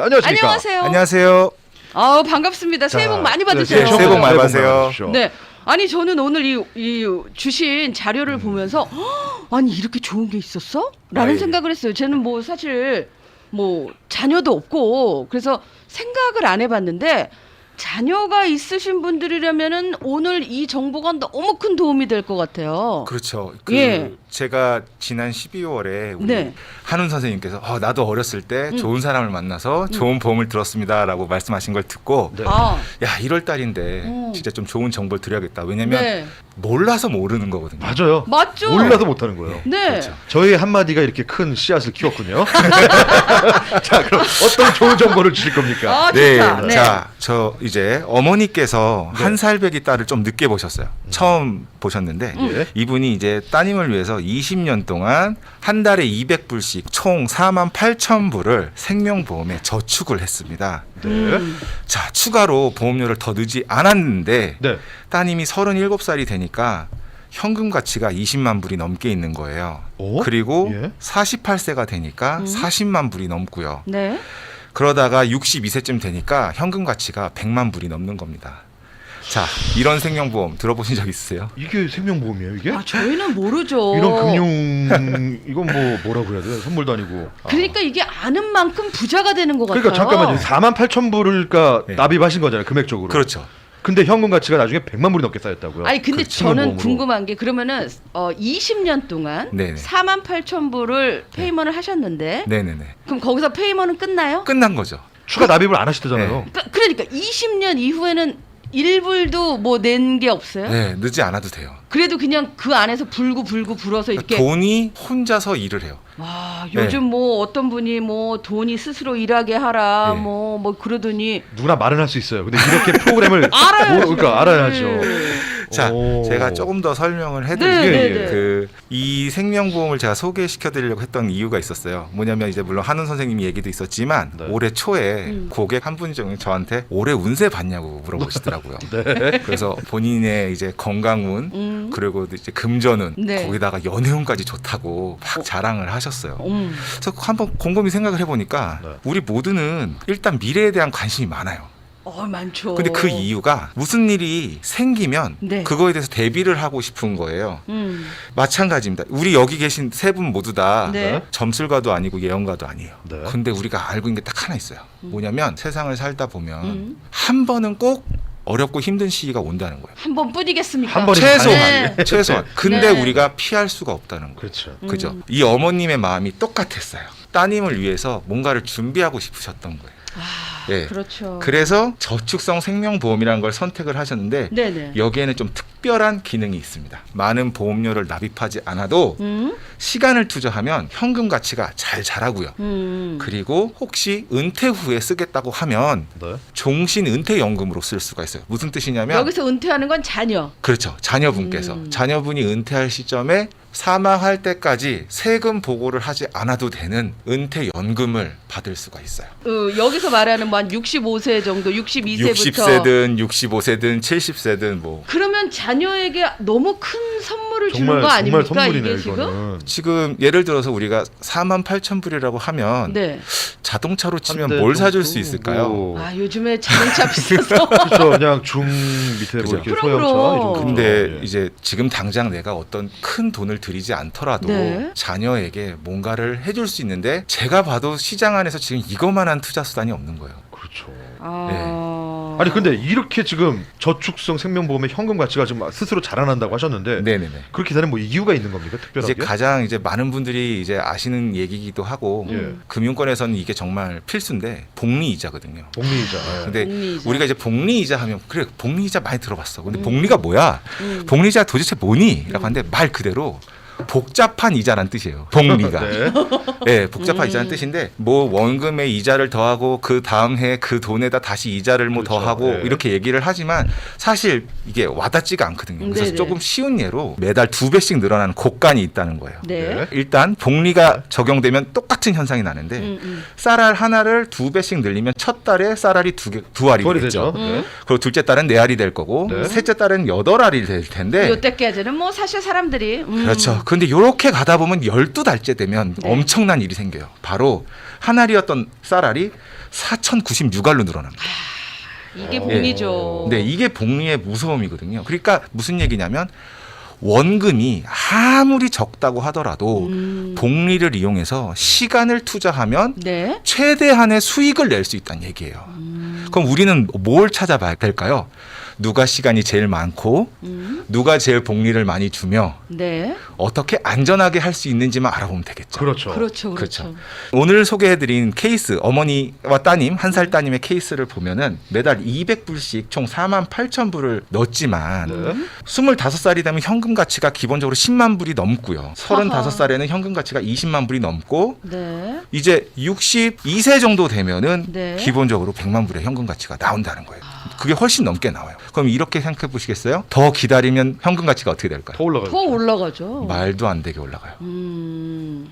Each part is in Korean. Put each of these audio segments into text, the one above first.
안녕하십니까? 안녕하세요. 안녕하세요. 반갑습니다. 새해 복 많이 네, 받으세요. 새해 복 많이 받으세요. 네. 아니 저는 오늘 이 주신 자료를 보면서 아니 이렇게 좋은 게 있었어? 라는 예. 생각을 했어요. 저는 뭐 사실 뭐 자녀도 없고 그래서 생각을 안 해봤는데 자녀가 있으신 분들이라면은 오늘 이 정보가 너무 큰 도움이 될 것 같아요. 그렇죠. 예. 제가 지난 12월에 우리 네. 한훈 선생님께서 나도 어렸을 때 좋은 사람을 만나서 좋은 보험을 들었습니다라고 말씀하신 걸 듣고 네. 야 1월 달인데 진짜 좀 좋은 정보를 드려야겠다. 왜냐면 네. 몰라서 모르는 거거든요. 맞아요. 맞죠? 몰라서 못하는 거예요. 네. 그렇죠. 저희 한마디가 이렇게 큰 씨앗을 키웠군요. 자, 그럼 어떤 좋은 정보를 주실 겁니까? 좋다. 네. 자, 저 이제 어머니께서 네. 한 살배기 딸을 좀 늦게 보셨어요. 처음 보셨는데 예. 이분이 이제 따님을 위해서 20년 동안 한 달에 200불씩 총 48,000불을 생명보험에 저축을 했습니다. 네. 자, 추가로 보험료를 더 넣지 않았는데 네. 따님이 37살이 되니까 현금 가치가 20만 불이 넘게 있는 거예요. 오? 그리고 예. 48세가 되니까 40만 불이 넘고요. 네. 그러다가 62세쯤 되니까 현금 가치가 100만 불이 넘는 겁니다. 자, 이런 생명보험 들어보신 적 있으세요? 이게 생명보험이에요, 이게? 저희는 모르죠. 이런 금융 이건 뭐라고 해야 돼요? 선물도 아니고. 그러니까 이게 아는 만큼 부자가 되는 것 그러니까 같아요. 잠깐만요. 48,000불을 그러니까 네. 납입하신 거잖아요, 금액적으로. 그렇죠. 근데 현금 가치가 나중에 100만 불이 넘게 쌓였다고요. 아니 근데 그 저는 생명보험으로. 궁금한 게 그러면은 20년 동안 네네. 48,000불을 페이먼을 하셨는데 네네네. 그럼 거기서 페이먼은 끝나요? 끝난 거죠. 추가 납입을 안 하시대잖아요. 네. 그러니까 20년 이후에는 1불도 뭐 낸 게 없어요? 네, 늦지 않아도 돼요. 그래도 그냥 그 안에서 불고 불어서 이렇게 돈이 혼자서 일을 해요. 와 네. 요즘 뭐 어떤 분이 뭐 돈이 스스로 일하게 하라 네. 뭐 그러더니 누구나 말은 할 수 있어요. 근데 이렇게 프로그램을 알아야죠. 그러니까 알아야죠. 네. 자, 오. 제가 조금 더 설명을 네, 해드릴게요. 네, 네. 이 생명보험을 제가 소개시켜드리려고 했던 이유가 있었어요. 뭐냐면 이제 물론 한훈 선생님 얘기도 있었지만 네. 올해 초에 고객 한 분이 저한테 올해 운세 봤냐고 물어보시더라고요. 네. 그래서 본인의 이제 건강운 그리고 이제 금전운 네. 거기다가 연애운까지 좋다고 막 자랑을 하셨어요. 그래서 한번 곰곰이 생각을 해보니까 네. 우리 모두는 일단 미래에 대한 관심이 많아요. 많죠. 근데 그 이유가 무슨 일이 생기면 네. 그거에 대해서 대비를 하고 싶은 거예요. 음. 마찬가지입니다. 우리 여기 계신 세 분 모두 다 네. 점술가도 아니고 예언가도 아니에요. 네. 근데 우리가 알고 있는 게 딱 하나 있어요. 뭐냐면 세상을 살다 보면 한 번은 꼭 어렵고 힘든 시기가 온다는 거예요. 한 번 뿐이겠습니까? 한 번이 네. 최소한. 근데 네. 우리가 피할 수가 없다는 거예요. 그렇죠. 그죠? 이 어머님의 마음이 똑같았어요. 따님을 위해서 뭔가를 준비하고 싶으셨던 거예요. 예. 그렇죠. 그래서 저축성 생명보험이라는 걸 선택을 하셨는데 네네. 여기에는 좀 특별한 기능이 있습니다. 많은 보험료를 납입하지 않아도 시간을 투자하면 현금 가치가 잘 자라고요. 그리고 혹시 은퇴 후에 쓰겠다고 하면 네. 종신 은퇴연금으로 쓸 수가 있어요. 무슨 뜻이냐면 여기서 은퇴하는 건 자녀. 그렇죠. 자녀분께서 자녀분이 은퇴할 시점에 사망할 때까지 세금 보고를 하지 않아도 되는 은퇴연금을 받을 수가 있어요. 여기서 말하는 뭐 한 65세 정도, 62세부터 60세든 65세든 70세든 뭐 그러면 자녀에게 너무 큰 선물을 주는 정말 거 아닙니까? 정말 선물이네요, 이게 지금? 이거는. 지금 예를 들어서 우리가 48,000불이라고 하면 네. 자동차로 치면 한대 뭘 사줄 정도? 수 있을까요? 뭐. 요즘에 자동차 비싸서 그렇죠. 그냥 중 밑에 그죠. 뭐 이렇게 그럼, 소형차 이 그럼. 정도. 근데 예. 이제 지금 당장 내가 어떤 큰 돈을 들이지 않더라도 네. 자녀에게 뭔가를 해줄 수 있는데 제가 봐도 시장 안에서 지금 이거만한 투자 수단이 없는 거예요. 그렇죠. 아... 아니 근데 이렇게 지금 저축성 생명보험의 현금 가치가 지금 스스로 자라난다고 하셨는데 네네네. 그렇게 되는 뭐 이유가 있는 겁니까? 특별하게? 이제 가장 이제 많은 분들이 이제 아시는 얘기기도 하고 예. 금융권에서는 이게 정말 필수인데 복리이자거든요. 복리이자. 예. 근데 복리이자. 우리가 이제 복리이자 하면 그래 복리이자 많이 들어봤어. 근데 복리가 뭐야? 복리이자 도대체 뭐니? 라고 하는데 말 그대로 복잡한 이자란 뜻이에요. 복리가. 네. 네, 복잡한 이자는 뜻인데 뭐 원금의 이자를 더하고 그 다음 해 그 돈에다 다시 이자를 뭐 그렇죠. 더하고 네. 이렇게 얘기를 하지만 사실 이게 와닿지가 않거든요. 그래서 네네. 조금 쉬운 예로 매달 2배씩 늘어나는 곡간이 있다는 거예요. 네. 네. 일단 복리가 적용되면 똑같은 현상이 나는데 음. 쌀알 하나를 2배씩 늘리면 첫 달에 쌀알이 두 알이 덜이 되겠죠. 되죠. 네. 그리고 둘째 달은 4알이 될 거고 네. 셋째 달은 8알이 될 텐데 요때까지는 뭐 사실 사람들이 그렇죠. 근데 이렇게 가다 보면 12달째 되면 네. 엄청난 일이 생겨요. 바로 한 알이었던 쌀알이 4,096알로 늘어납니다. 이게 복리죠. 네, 이게 복리의 무서움이거든요. 그러니까 무슨 얘기냐면 원금이 아무리 적다고 하더라도 복리를 이용해서 시간을 투자하면 네. 최대한의 수익을 낼 수 있다는 얘기예요. 그럼 우리는 뭘 찾아봐야 될까요? 누가 시간이 제일 많고 누가 제일 복리를 많이 주며 네. 어떻게 안전하게 할 수 있는지만 알아보면 되겠죠. 그렇죠. 그렇죠. 그렇죠. 오늘 소개해드린 케이스 어머니와 따님 한 살 따님의 케이스를 보면은 매달 200불씩 총 48,000불을 넣었지만 네. 25살이 되면 현금 가치가 기본적으로 10만 불이 넘고요. 35살에는 현금 가치가 20만 불이 넘고 네. 이제 62세 정도 되면은 네. 기본적으로 100만 불의 현금 가치가 나온다는 거예요. 그게 훨씬 넘게 나와요. 그럼 이렇게 생각해 보시겠어요? 더 기다리면 현금 가치가 어떻게 될까요? 더 올라가요. 더 올라가죠. 말도 안 되게 올라가요.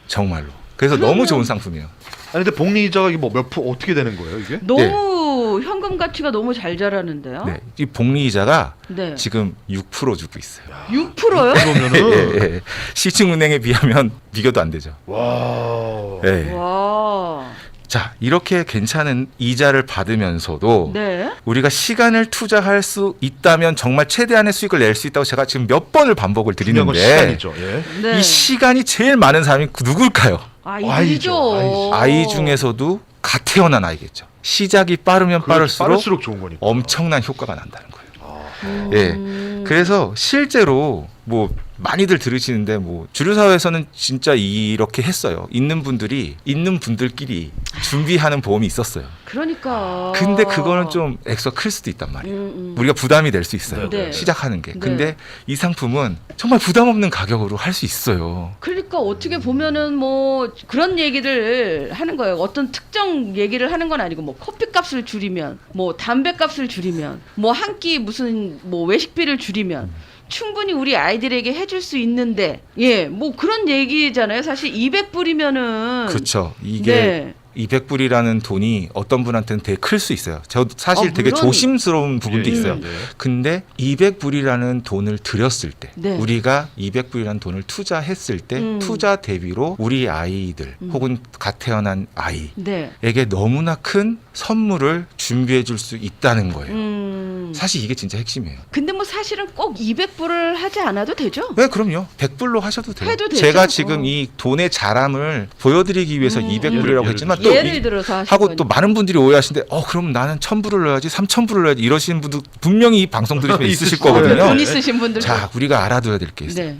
정말로. 그러면- 그래서 너무 좋은 상품이에요. 아니 근데 복리 이자가 이게 뭐 몇 프로 어떻게 되는 거예요 이게? 너무 현금 가치가 너무 잘 자라는데요. 네, 이 복리 이자가 네. 지금 6% 주고 있어요. 6%요? 그러면은 예. 시중은행에 비하면 비교도 안 되죠. 와. 예. 와. 자, 이렇게 괜찮은 이자를 받으면서도 네. 우리가 시간을 투자할 수 있다면 정말 최대한의 수익을 낼 수 있다고 제가 지금 몇 번을 반복을 중요한 건 드리는데 시간이죠. 예. 네. 이 시간이 제일 많은 사람이 누굴까요? 아이들이죠. 아이 중에서도 갓 태어난 아이겠죠. 시작이 빠르면 빠를수록 빠를수록 좋은 거니까. 엄청난 효과가 난다는 거예요. 아. 예. 그래서 실제로 뭐 많이들 들으시는데 뭐 주류 사회에서는 진짜 이렇게 했어요. 있는 분들끼리 준비하는 보험이 있었어요. 그러니까. 근데 그거는 좀 액수가 클 수도 있단 말이에요. 우리가 부담이 될 수 있어요. 네. 시작하는 게. 네. 근데 이 상품은 정말 부담 없는 가격으로 할 수 있어요. 그러니까 어떻게 보면은 뭐 그런 얘기를 하는 거예요. 어떤 특정 얘기를 하는 건 아니고 뭐 커피값을 줄이면 뭐 담배값을 줄이면 뭐 한 끼 무슨 뭐 외식비를 줄이면 충분히 우리 아이들에게 해줄 수 있는데 예 뭐 그런 얘기잖아요. 사실 200불이면은 그렇죠. 이게 네. 200불이라는 돈이 어떤 분한테는 되게 클 수 있어요. 저 사실 되게 물론- 조심스러운 부분도 예, 예, 있어요. 예. 근데 200불이라는 돈을 들였을 때 네. 우리가 200불이라는 돈을 투자했을 때 투자 대비로 우리 아이들 혹은 갓 태어난 아이에게 네. 너무나 큰 선물을 준비해 줄 수 있다는 거예요. 사실 이게 진짜 핵심이에요. 근데 뭐 사실은 꼭 200불을 하지 않아도 되죠. 네, 그럼요. 100불로 하셔도 돼요. 해도 되죠. 제가 지금 이 돈의 자람을 보여드리기 위해서 200불이라고 예를 했지만 또 예를 들어서 하신 하고 거니. 또 많은 분들이 오해하시는데 그럼 나는 1,000불을 넣어야지 3,000불을 넣어야지 이러시는 분도 분명히 이 방송 들으시면 있으실 거거든요. 돈 있으신 분들. 자, 우리가 알아둬야 될 게 있어요. 네.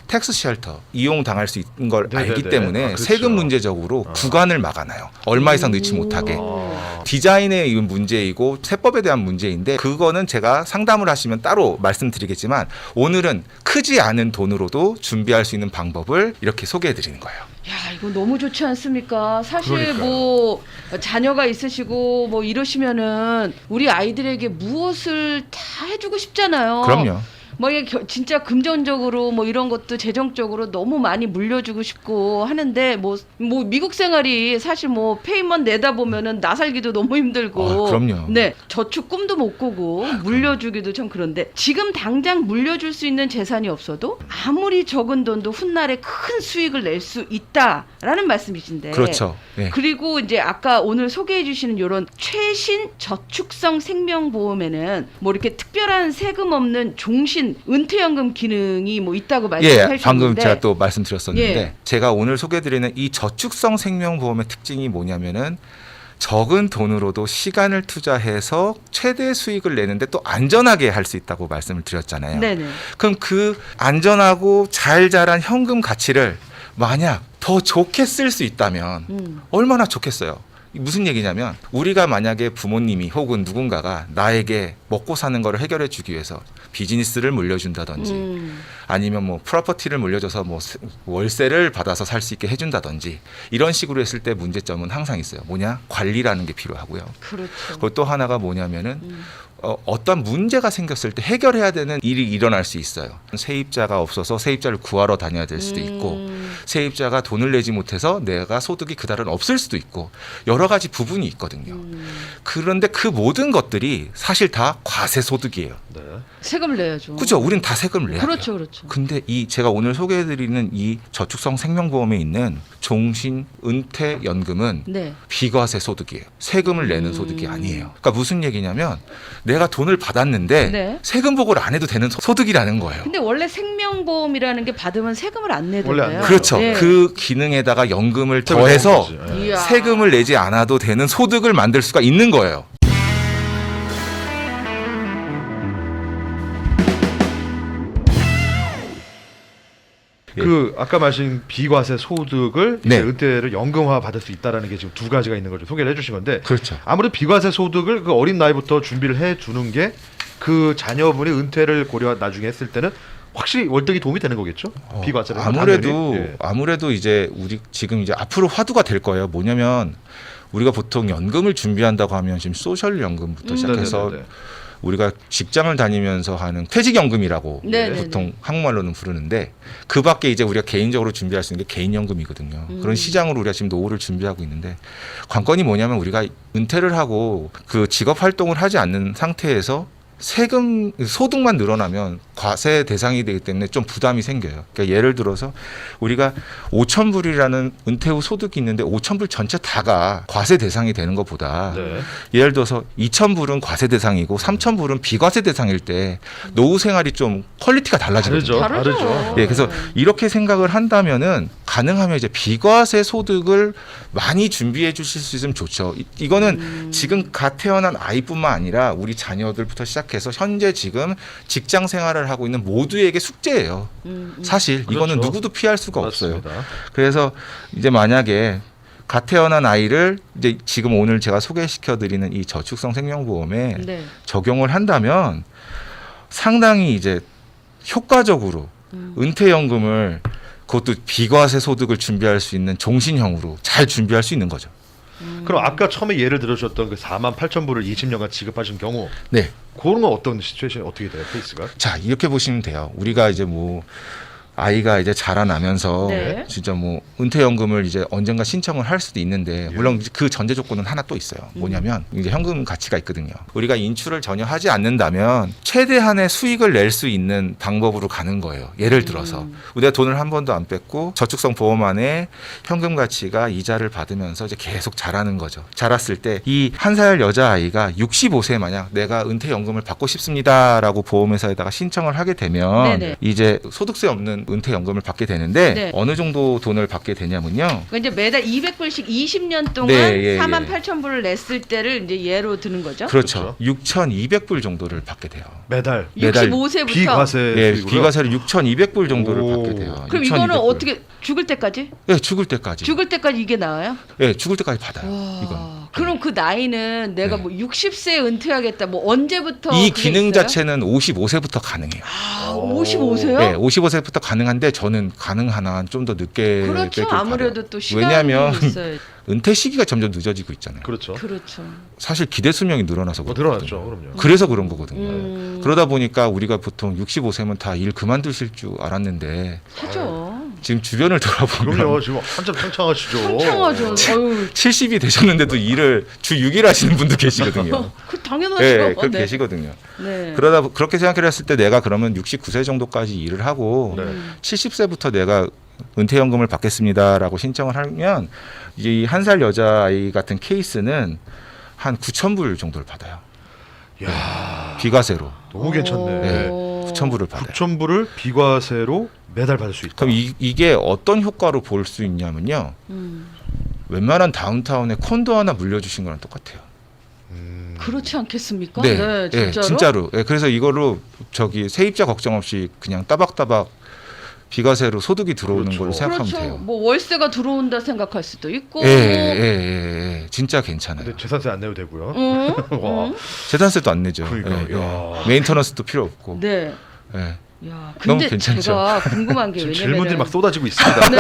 텍스 쉘터 이용 당할 수 있는 걸 네네네. 알기 때문에 그렇죠. 세금 문제적으로 구간을 막아놔요. 얼마 이상 넣지 못하게. 아. 디자인의 이건 문제이고 세법에 대한 문제인데 그거는 제가 상담을 하시면 따로 말씀드리겠지만 오늘은 크지 않은 돈으로도 준비할 수 있는 방법을 이렇게 소개해 드리는 거예요. 야, 이거 너무 좋지 않습니까? 사실 그러니까요. 뭐 자녀가 있으시고 뭐 이러시면은 우리 아이들에게 무엇을 다 해주고 싶잖아요. 그럼요. 뭐 이게 진짜 금전적으로 뭐 이런 것도 재정적으로 너무 많이 물려주고 싶고 하는데 뭐 미국 생활이 사실 뭐 페이먼 내다 보면은 나 살기도 너무 힘들고 그럼요. 네 저축 꿈도 못 꾸고 물려주기도 참 그런데 지금 당장 물려줄 수 있는 재산이 없어도 아무리 적은 돈도 훗날에 큰 수익을 낼 수 있다라는 말씀이신데 그렇죠. 네. 그리고 이제 아까 오늘 소개해 주시는 이런 최신 저축성 생명보험에는 뭐 이렇게 특별한 세금 없는 종신 은퇴연금 기능이 뭐 있다고 말씀해 예, 주셨는데 방금 제가 또 말씀드렸었는데 예. 제가 오늘 소개드리는 이 저축성 생명보험의 특징이 뭐냐면은 적은 돈으로도 시간을 투자해서 최대 수익을 내는데 또 안전하게 할 수 있다고 말씀을 드렸잖아요. 네네. 그럼 그 안전하고 잘 자란 현금 가치를 만약 더 좋게 쓸 수 있다면 얼마나 좋겠어요. 무슨 얘기냐면 우리가 만약에 부모님이 혹은 누군가가 나에게 먹고 사는 거를 해결해 주기 위해서 비즈니스를 물려준다든지 아니면 뭐 프로퍼티를 물려줘서 뭐 월세를 받아서 살 수 있게 해준다든지 이런 식으로 했을 때 문제점은 항상 있어요. 뭐냐? 관리라는 게 필요하고요. 그렇죠. 그리고 또 하나가 뭐냐면은 어떤 문제가 생겼을 때 해결해야 되는 일이 일어날 수 있어요. 세입자가 없어서 세입자를 구하러 다녀야 될 수도 있고 세입자가 돈을 내지 못해서 내가 소득이 그달은 없을 수도 있고 여러 가지 부분이 있거든요. 그런데 그 모든 것들이 사실 다 과세 소득이에요. 네. 세금을 내야죠. 그죠? 우린 다 세금을 내야 그렇죠, 돼요. 그렇죠. 근데 이 제가 오늘 소개해드리는 이 저축성 생명보험에 있는 종신 은퇴 연금은 네. 비과세 소득이에요. 세금을 내는 소득이 아니에요. 그러니까 무슨 얘기냐면 내가 돈을 받았는데 네. 세금 보고를 안 해도 되는 소득이라는 거예요. 근데 원래 생명보험이라는 게 받으면 세금을 안 원래 안 내던데요. 내요. 그렇죠. 네. 그 기능에다가 연금을 세금을 더해서 내는 거지. 예. 이야. 세금을 내지 않아도 되는 소득을 만들 수가 있는 거예요. 그 아까 말씀 비과세 소득을 네. 이제 은퇴를 연금화 받을 수 있다라는 게 지금 두 가지가 있는 걸 좀 소개를 해주신 건데 그렇죠. 아무래도 비과세 소득을 그 어린 나이부터 준비를 해주는 게 그 자녀분이 은퇴를 고려 나중에 했을 때는 확실히 월등히 도움이 되는 거겠죠. 비과세를 아무래도 당연히. 예. 아무래도 이제 우리 지금 이제 앞으로 화두가 될 거예요. 뭐냐면 우리가 보통 연금을 준비한다고 하면 지금 소셜 연금부터 시작해서 네네네네. 우리가 직장을 다니면서 하는 퇴직연금이라고 네네네. 보통 한국말로는 부르는데 그 밖에 이제 우리가 개인적으로 준비할 수 있는 게 개인연금이거든요. 그런 시장으로 우리가 지금 노후를 준비하고 있는데 관건이 뭐냐면 우리가 은퇴를 하고 그 직업 활동을 하지 않는 상태에서 세금 소득만 늘어나면 과세 대상이 되기 때문에 좀 부담이 생겨요. 그러니까 예를 들어서 우리가 5,000불이라는 은퇴 후 소득이 있는데 5,000불 전체 다가 과세 대상이 되는 것보다 네. 예를 들어서 2,000불은 과세 대상이고 3,000불은 비과세 대상일 때 노후 생활이 좀 퀄리티가 달라지거든요. 다르죠. 예, 그래서 이렇게 생각을 한다면은 가능하면 이제 비과세 소득을 많이 준비해 주실 수 있으면 좋죠. 이거는 지금 갓 태어난 아이뿐만 아니라 우리 자녀들부터 시작해서 현재 지금 직장 생활을 하고 있는 모두에게 숙제예요. 사실 이거는 그렇죠. 누구도 피할 수가 맞습니다. 없어요. 그래서 이제 만약에 갓 태어난 아이를 이제 지금 오늘 제가 소개시켜 드리는 이 저축성 생명보험에 네. 적용을 한다면 상당히 이제 효과적으로 은퇴연금을 그것도 비과세 소득을 준비할 수 있는 종신형으로 잘 준비할 수 있는 거죠. 그럼 아까 처음에 예를 들어주셨던 그 48,000불을 20년간 지급하신 경우 네. 그런 건 어떤 시츄에이션이 어떻게 돼요? 케이스가? 자, 이렇게 보시면 돼요. 우리가 이제 뭐 아이가 이제 자라나면서 네. 진짜 뭐 은퇴연금을 이제 언젠가 신청을 할 수도 있는데 물론 그 전제 조건은 하나 또 있어요. 뭐냐면 이제 현금 가치가 있거든요. 우리가 인출을 전혀 하지 않는다면 최대한의 수익을 낼 수 있는 방법으로 가는 거예요. 예를 들어서 우리가 돈을 한 번도 안 뺐고 저축성 보험 안에 현금 가치가 이자를 받으면서 이제 계속 자라는 거죠. 자랐을 때 이 한 살 여자아이가 65세 만약 내가 은퇴연금을 받고 싶습니다라고 보험회사에다가 신청을 하게 되면 네네. 이제 소득세 없는 은퇴연금을 받게 되는데 네. 어느 정도 돈을 받게 되냐면요. 그러니까 이제 매달 200불씩 20년 동안 네, 예, 48,000불을 냈을 때를 이제 예로 드는 거죠. 그렇죠. 6,200불 정도를 받게 돼요. 매달 65세부터. 비과세 예, 수익으로요? 비과세를 6,200불 정도를 오. 받게 돼요. 그럼 이거는 6,200불. 어떻게 죽을 때까지? 예, 죽을 때까지. 죽을 때까지 이게 나와요? 예, 죽을 때까지 받아요. 와. 이건. 그럼 그 나이는 내가 네. 뭐 60세에 은퇴하겠다. 뭐 언제부터 이 그게 기능 있어요? 자체는 55세부터 가능해요. 아, 오. 55세요? 네, 55세부터 가능한데 저는 가능한 한 좀 더 늦게 그렇죠. 빼길 아무래도 바라요. 또 시간이 왜냐하면 있어요. 은퇴 시기가 점점 늦어지고 있잖아요. 그렇죠. 그렇죠. 사실 기대 수명이 늘어나서 뭐 그렇거든요. 늘어났죠. 그럼요. 그래서 그런 거거든요. 그러다 그러다 보니까 우리가 보통 65세면 다 일 그만두실 줄 알았는데 하죠. 지금 주변을 돌아보면 그럼요. 지금 한참 창창하시죠. 창창하죠. 어유, 70이 되셨는데도 일을 주 6일 하시는 분도 계시거든요. 그 당연하죠. 네, 그 네. 계시거든요. 네. 그러다 그렇게 생각을 했을 때 내가 그러면 69세 정도까지 일을 하고 네. 70세부터 내가 은퇴연금을 받겠습니다라고 신청을 하면 이제 이 한 살 여자아이 같은 케이스는 한 9,000불 정도를 받아요. 야, 비과세로 너무 괜찮네. 네, 오. 9,000불을 받아요. 9,000불을 비과세로 매달 받을 수 있다. 그럼 이게 어떤 효과로 볼 수 있냐면요. 웬만한 다운타운에 콘도 하나 물려주신 거랑 똑같아요. 그렇지 않겠습니까? 네, 진짜로. 진짜로. 네, 그래서 이걸로 저기 세입자 걱정 없이 그냥 따박따박 비과세로 소득이 들어오는 그렇죠. 걸로 생각하면 그렇죠. 돼요. 뭐 월세가 들어온다 생각할 수도 있고. 진짜 괜찮아요. 근데 재산세 안 내도 되고요. 와, 재산세도 안 내죠. 그러니까, 야. 메인터넌스도 필요 없고. 네. 예. 야, 너무 근데 괜찮죠? 제가 궁금한 게 지금 왜냐면 질문들이 막 쏟아지고 있습니다. 네.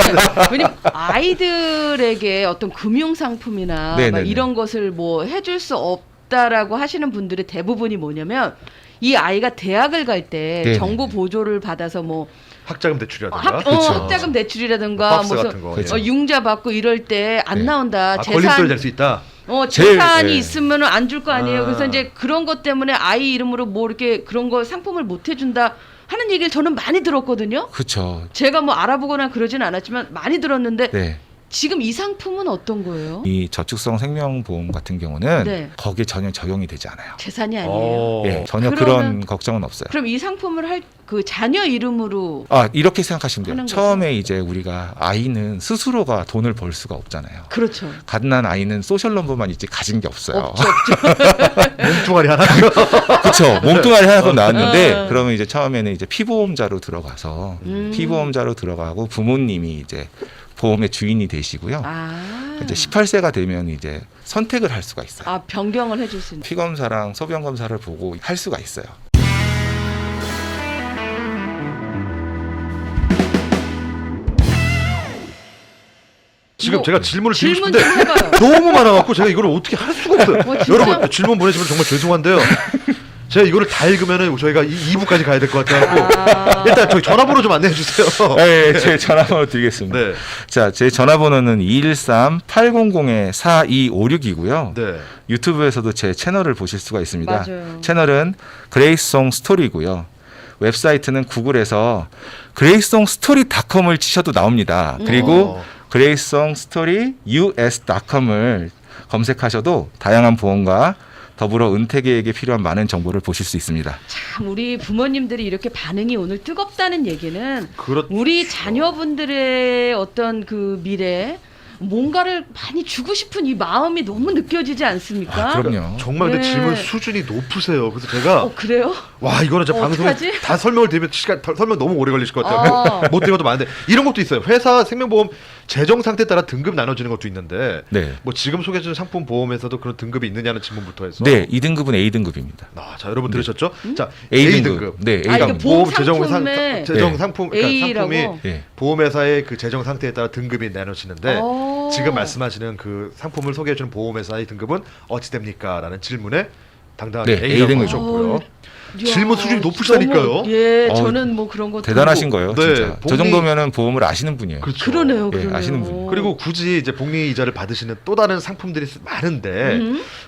왜냐면 아이들에게 어떤 금융 상품이나 네, 막 네, 네. 이런 것을 뭐 해줄 수 없다라고 하시는 분들의 대부분이 뭐냐면 이 아이가 대학을 갈 때 네, 정부 네, 네. 보조를 받아서 뭐 학자금 대출이라든가. 학자금 대출이라든가 박스 무슨 같은 거. 그렇죠. 융자 받고 이럴 때 안 네. 나온다. 걸림돌이 될 수 있다. 재산이 예. 있으면 안 줄 거 아니에요. 아. 그래서 이제 그런 것 때문에 아이 이름으로 뭐 이렇게 그런 거 상품을 못 해준다 하는 얘기를 저는 많이 들었거든요. 그렇죠. 제가 뭐 알아보거나 그러진 않았지만 많이 들었는데 네. 지금 이 상품은 어떤 거예요? 이 저축성 생명보험 같은 경우는 네. 거기에 전혀 적용이 되지 않아요. 재산이 아니에요. 예, 전혀 그러면- 그런 걱정은 없어요. 그럼 이 상품을 할 그 자녀 이름으로 이렇게 생각하시면 돼요. 하는 거죠? 처음에 이제 우리가 아이는 스스로가 돈을 벌 수가 없잖아요. 그렇죠. 갓난 아이는 소셜 넘버만 있지 가진 게 없어요. 없죠, 없죠. 몸뚱아리 하나. 그렇죠. 몸뚱아리 하나 나왔는데 어. 그러면 이제 처음에는 이제 피보험자로 들어가서 피보험자로 들어가고 부모님이 이제 보험의 주인이 되시고요. 아, 이제 18세가 되면 이제 선택을 할 수가 있어요. 아 변경을 해줄 수 있는. 피검사랑 소변 검사를 보고 할 수가 있어요. 지금 뭐, 제가 질문을 드리고 질문 싶은데 좀 해봐요. 너무 많아갖고 제가 이걸 어떻게 할 수가 없어요. 진짜요? 여러분 질문 보내주면 정말 죄송한데요. 제가 이거를 다 읽으면은 저희가 2부까지 가야 될 것 같아요. 일단 저희 전화번호 좀 안내해 주세요. 네, 제 전화번호 드리겠습니다. 네. 자, 제 전화번호는 213-800-4256이고요. 네. 유튜브에서도 제 채널을 보실 수가 있습니다. 맞아요. 채널은 그레이송 스토리고요. 웹사이트는 구글에서 그레이송 스토리닷컴을 치셔도 나옵니다. 그리고 그레이송 스토리 us.com을 검색하셔도 다양한 보험과 더불어 은퇴 계획에 필요한 많은 정보를 보실 수 있습니다. 참 우리 부모님들이 이렇게 반응이 오늘 뜨겁다는 얘기는 그렇죠. 우리 자녀분들의 어떤 그 미래 뭔가를 많이 주고 싶은 이 마음이 너무 느껴지지 않습니까? 그럼요. 정말 근데 네. 질문 수준이 높으세요. 그래서 제가 그래요? 와 이거는 제 방송에 어떡하지? 다 설명을 드리면 시간 설명 너무 오래 걸리실 것 같아요. 못 드린 것도 많은데 이런 것도 있어요. 회사 생명보험 재정 상태에 따라 등급 나눠지는 것도 있는데 네. 뭐 지금 소개해주는 상품 보험에서도 그런 등급이 있느냐는 질문부터 해서 네, 2등급은 A등급입니다. 자 여러분 들으셨죠? 자 A A 등급. 등급. 네, 아, A가 이게 보험 보험 재정 상품에 재정 네. 상품 그러니까 A라고? 상품이 네. 보험회사의 그 재정 상태에 따라 등급이 나눠지는데 오. 지금 말씀하시는 그 상품을 소개해주는 보험회사의 등급은 어찌 됩니까?라는 질문에 당당하게 네, A라고 A등급. 하셨고요. 이야, 질문 수준이 높으시다니까요. 너무, 예, 어, 저는 뭐 그런 거 대단하신 들고. 거예요, 네, 진짜. 저 본인이- 정도면은 보험을 아시는 분이에요. 그렇죠. 그러네요, 예, 그러네요. 아시는 분이. 그리고 굳이 이제 복리 이자를 받으시는 또 다른 상품들이 많은데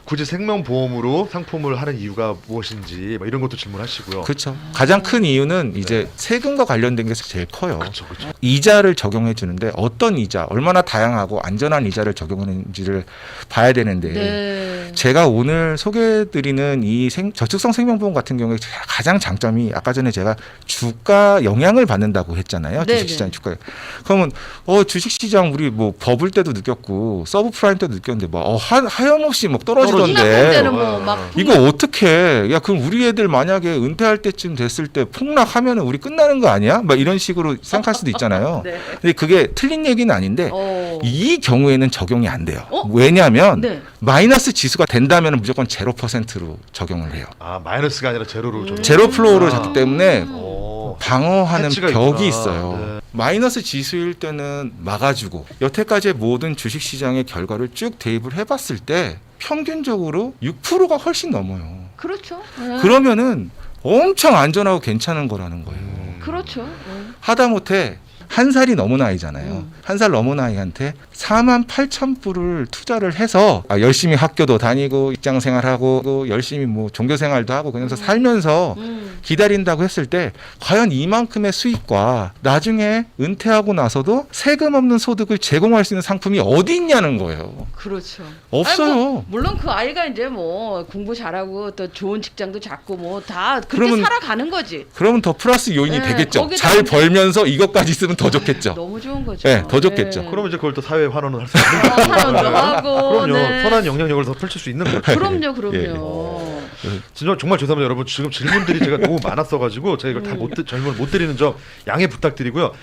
굳이 생명보험으로 상품을 하는 이유가 무엇인지 뭐 이런 것도 질문하시고요. 그렇죠. 가장 큰 이유는 이제 세금과 관련된 게 제일 커요. 그렇죠, 그렇죠. 이자를 적용해 주는데 어떤 이자, 얼마나 다양하고 안전한 이자를 적용하는지를 봐야 되는데 네. 제가 오늘 소개해드리는 이 저축성 생명보험 같은 경우에 가장 장점이 아까 전에 제가 주가 영향을 받는다고 했잖아요. 네네. 주식시장 주가. 그러면 주식시장 우리 뭐 버블 때도 느꼈고 서브프라임 때도 느꼈는데 뭐 하염없이 막 인하품 떨어지던데. 때는 뭐막 이거 어떻게? 야 그럼 우리 애들 만약에 은퇴할 때쯤 됐을 때 폭락하면은 우리 끝나는 거 아니야? 막 이런 식으로 생각할 수도 있잖아요. 네. 근데 그게 틀린 얘기는 아닌데 이 경우에는 적용이 안 돼요. 왜냐하면 네. 마이너스 지수가 된다면 무조건 0%로 적용을 해요. 아 마이너스가 아니라 제로로 좀. 제로 플로우를 잡기 때문에 오. 방어하는 해치가 벽이 있구나. 있어요. 네. 마이너스 지수일 때는 막아주고 여태까지의 모든 주식시장의 결과를 쭉 대입을 해봤을 때 평균적으로 6%가 훨씬 넘어요. 그렇죠. 네. 그러면은 엄청 안전하고 괜찮은 거라는 거예요. 그렇죠. 하다못해 한 살이 넘은 아이잖아요. 한 살 넘은 아이한테 48,000불을 투자를 해서 열심히 학교도 다니고 직장 생활하고 열심히 뭐 종교 생활도 하고 그러면서 살면서 기다린다고 했을 때 과연 이만큼의 수익과 나중에 은퇴하고 나서도 세금 없는 소득을 제공할 수 있는 상품이 어디 있냐는 거예요. 그렇죠. 없어요. 아니, 뭐, 물론 그 아이가 이제 뭐 공부 잘하고 또 좋은 직장도 잡고 뭐 다 그렇게 그러면- 살아가는 거지. 그러면 더 플러스 요인이 네, 되겠죠. 거기다 잘 이제- 벌면서 이것까지 있으면 더 좋겠죠. 너무 좋은 거죠. 네, 더 좋겠죠. 그러면 이제 그걸 또 사회 환원을 할 수 있는 거죠. 사연도 하고. 그럼요. 네. 선한 영향력을 더 펼칠 수 있는 거죠. 그럼요, 그럼요. 예. 진짜 정말 죄송합니다, 여러분. 지금 질문들이 제가 너무 많았어가지고 제가 이걸 다 질문을 못 드리는 점 양해 부탁드리고요.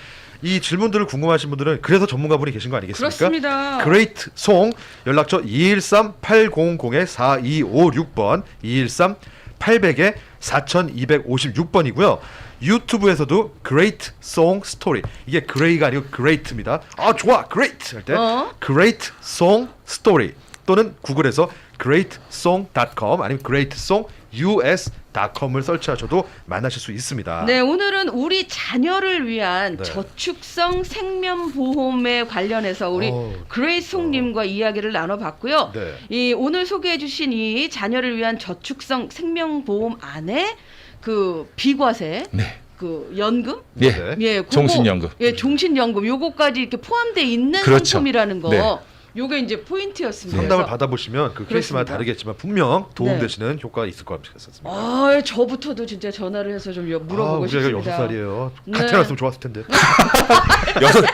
이 질문들을 궁금하신 분들은 그래서 전문가분이 계신 거 아니겠습니까? 그렇습니다. 그레이트 송 연락처 213-800-4256번 213-800-4256번이고요. 유튜브에서도 Great Song Story, 이게 그레이가 아니고 Great입니다. 아 좋아, Great 할 때 Great Song Story 또는 구글에서 greatsong.com 아니면 greatsongus 닷컴을 설치하셔도 만나실 수 있습니다. 네, 오늘은 우리 자녀를 위한 네. 저축성 생명보험에 관련해서 우리 오. 그레이송님과 이야기를 나눠봤고요. 네. 이 오늘 소개해주신 이 자녀를 위한 저축성 생명보험 안에 그 비과세, 네. 그 연금, 예. 네. 예, 그거- 종신연금. 예, 종신연금 요거까지 이렇게 포함되어 있는 그렇죠. 상품이라는 거. 네. 요게 이제 포인트였습니다. 상담을 그래서 받아보시면 그 케이스마다 그렇습니다. 다르겠지만 분명 네. 도움되시는 효과가 있을 것 같습니다. 아, 저부터도 진짜 전화를 해서 좀 물어보고 우리가 싶습니다. 6살이에요. 같이 네. 태어났으면 좋았을 텐데.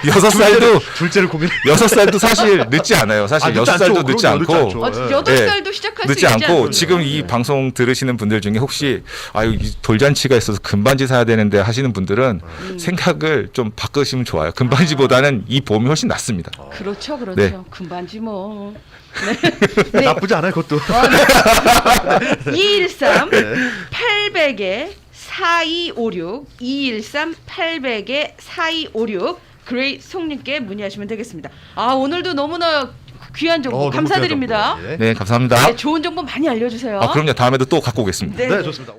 여섯 살도 둘째를 고민. 6살도 사실 늦지 않아요. 사실 늦지 6살도 않죠. 늦지 그럼요, 않고 늦지 않죠. 어, 예. 8살도 시작할 수 늦지 있지 않고 않습니까? 지금 이 방송 들으시는 분들 중에 혹시 아유 이 돌잔치가 있어서 금반지 사야 되는데 하시는 분들은 생각을 좀 바꾸시면 좋아요. 금반지보다는 이 보험이 훨씬 낫습니다. 그렇죠, 그렇죠. 네. 금반지 뭐. 네. 나쁘지 않아요, 그것도. 213 네. 800에 4256 213 800에 4256 그레이 송님께 문의하시면 되겠습니다. 아, 오늘도 너무나 귀한 정보 너무 감사드립니다. 귀한 정보. 예. 네, 감사합니다. 네, 좋은 정보 많이 알려주세요. 아, 그럼요. 다음에도 또 갖고 오겠습니다. 네. 네, 좋습니다.